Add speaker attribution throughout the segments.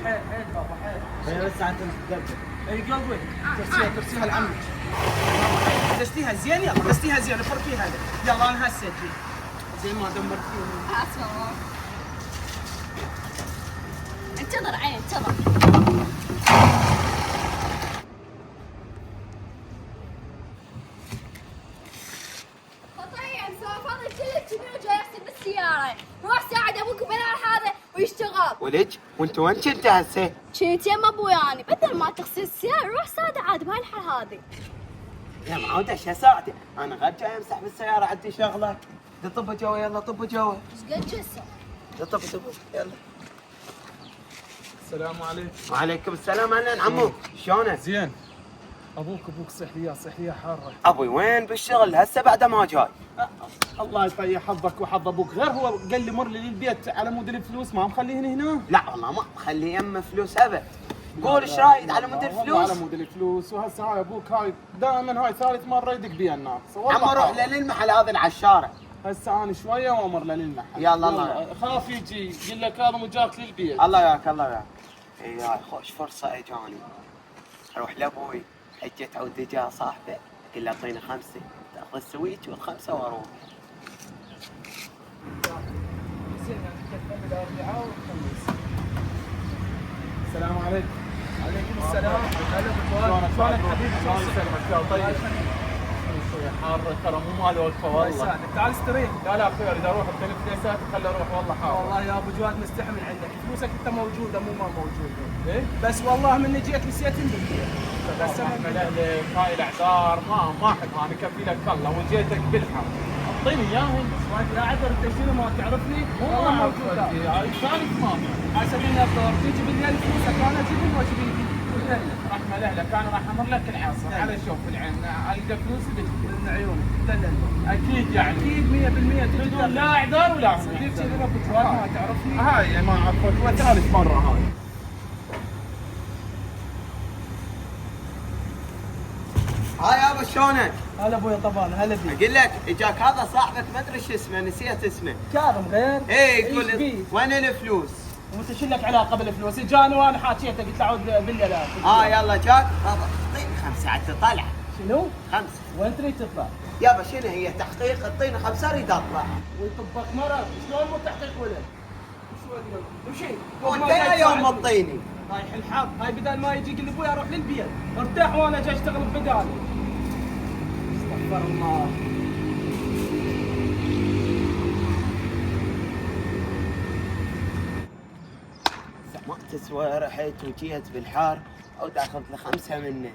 Speaker 1: حيل حيل بابا حيل.
Speaker 2: هي بس انت تقبل.
Speaker 1: اي قلبي. ترسيها لعمك. دستيها زين يلا دستيها زين فركيها هذا. يلا انا هسه اجي. زين ما دمرت فيهم.
Speaker 3: اسمع ماما. انتظر عين انتظر. طيب سوى فاضل كل كبير وجاي يغسل بالسيارة. روح ساعد ابوك بالنهار هذا ويشتغل.
Speaker 2: ولج وانت وين كنت هسه؟
Speaker 3: كنت يم ابوي اني بدل ما تغسل السيارة روح ساعده عاد بهاي الحال هذه.
Speaker 2: يا معود ايش اساعدك؟ انا غير جاي امسح بالسياره عندي شغله. طب جوا يلا طب جوا.
Speaker 3: ايش قد جسم؟
Speaker 2: طب يلا.
Speaker 1: السلام عليكم.
Speaker 2: وعليكم السلام اهلا عمو شلونك؟
Speaker 1: زين. ابوك صحيه حاره.
Speaker 2: ابوي وين بالشغل هسه بعد ما جاي؟
Speaker 1: الله يطيح حظك وحظ ابوك غير هو قال لي مر لي البيت على مود الفلوس ما مخليهن هنا.
Speaker 2: لا والله ما مخلي يمه فلوس ابد. قول ايش رايد على مود
Speaker 1: والله
Speaker 2: الفلوس؟
Speaker 1: على مود الفلوس وهسه هاي ابوك هاي دائما هاي ثالث مره يدق بيها الناس.
Speaker 2: عمو روح للمحل هذا على الشارع.
Speaker 1: هسه انا شويه وامر للمحل.
Speaker 2: يلا الله.
Speaker 1: خاف يجي يقول لك هذا مجاك للبيت.
Speaker 2: الله ياك الله ياك. اي هاي خوش فرصه اجاني. اروح لابوي حجة عود جاء صاحبه قال له اعطيني 5 تاخذ السويتش والخمسه واروح.
Speaker 1: السلام عليكم. عليكم السلام. هلا بتوالد. شلونك حبيبي؟ الله يسلمك. طيب. حار ترى مو مال وقفه والله. الله يسعدك. تعال استريح. لا خير اذا اروح بثلاث ليسات خلي اروح والله حار. والله يا ابو جواد مستحمل عندك فلوسك انت موجوده مو ما موجوده. ايه؟ بس والله من جيت نسيت البيت. بس احمد اهلك هاي الاعذار ما احب انا كفي لك الله وجيتك بالحر. اعطيني اياهم بس ما لا عذر انت شنو ما تعرفني؟ والله موجوده. هاي ثالث مانع. حسب النظر تجي بالليل فلوسك انا اجيبهم واجيب رحمه لاهلك انا راح امر لك العصر على شوف العين القى فلوس من عيونك دلل اكيد يعني اكيد 100% بدون لا اعذار ولا صديق كذي رب جواد ما تعرفني هاي ما اعرفك وثالث مره هاي.
Speaker 2: هاي يابا شلونك؟
Speaker 1: هلا ابويا طبعا هلا بيك.
Speaker 2: اقول لك اجاك هذا صاحبك ما ادري شو اسمه نسيت اسمه.
Speaker 1: كاظم غير؟
Speaker 2: ايه يقول لي وين الفلوس؟
Speaker 1: وانت شو لك علاقه بالفلوس؟ اجاني وانا حاكيته قلت له عود بالليل.
Speaker 2: يلا جاك اعطيني 5 حتى طلع.
Speaker 1: شنو؟
Speaker 2: 5.
Speaker 1: وين تريد تطلع؟
Speaker 2: يابا شنو هي تحقيق اعطيني 5 اريد اطلع.
Speaker 1: ويطبك مرض شلون مو تحقيق ولد؟ وشي؟
Speaker 2: وانت يوم مطيني.
Speaker 1: رايح الحظ هاي بدال ما يجي يقول ابوي اروح للبيت ارتاح وانا جاي اشتغل ببدالي. استغفر الله.
Speaker 2: ما تسوى رحت وجيت بالحار او تاخذ لي 5 منه.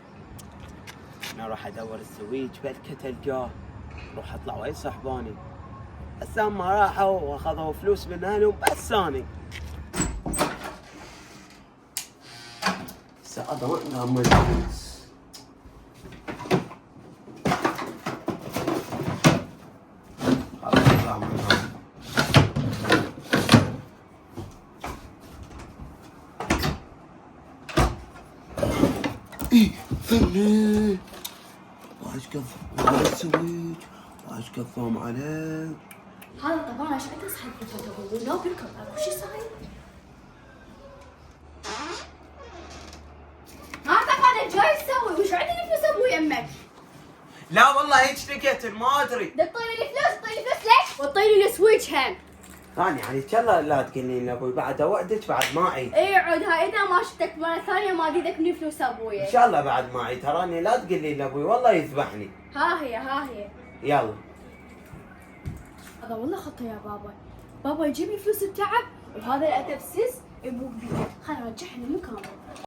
Speaker 2: انا اروح ادور السويتش بلكة الجاه اروح اطلع ويا صحباني. هسه ما راحوا واخذوا فلوس من اهلهم بس اني. هذا وين هم الفلوس؟ ايه فنان واش قضم على السويتش واش قضم عليك.
Speaker 3: هذا طبعا ايش عندك صحيح ابوي لا بيركب ابو شو صاير؟ ما طبعا جاي تسوي وش عندك فلوس ابوي يمك؟
Speaker 2: لا والله هيك لقيت ما ادري.
Speaker 3: تعطيني الفلوس تعطيني الفلوس ليش؟ وتعطيني السويتش هم.
Speaker 2: ثاني يعني كلا لا تقولين لابوي بعد اوعدك بعد ما اعيد.
Speaker 3: اي عود هاي اذا ما شفتك مره ثانيه ما اريدك مني فلوس ابوي.
Speaker 2: ان شاء الله بعد ما اعيد تراني لا تقولين لابوي والله يذبحني.
Speaker 3: ها هي.
Speaker 2: يلا.
Speaker 3: هذا والله خطه يا بابا. بابا يجيب لي فلوس التعب وهذا الاتفسس يبوق بيه. خلينا نرجعها لمكانه.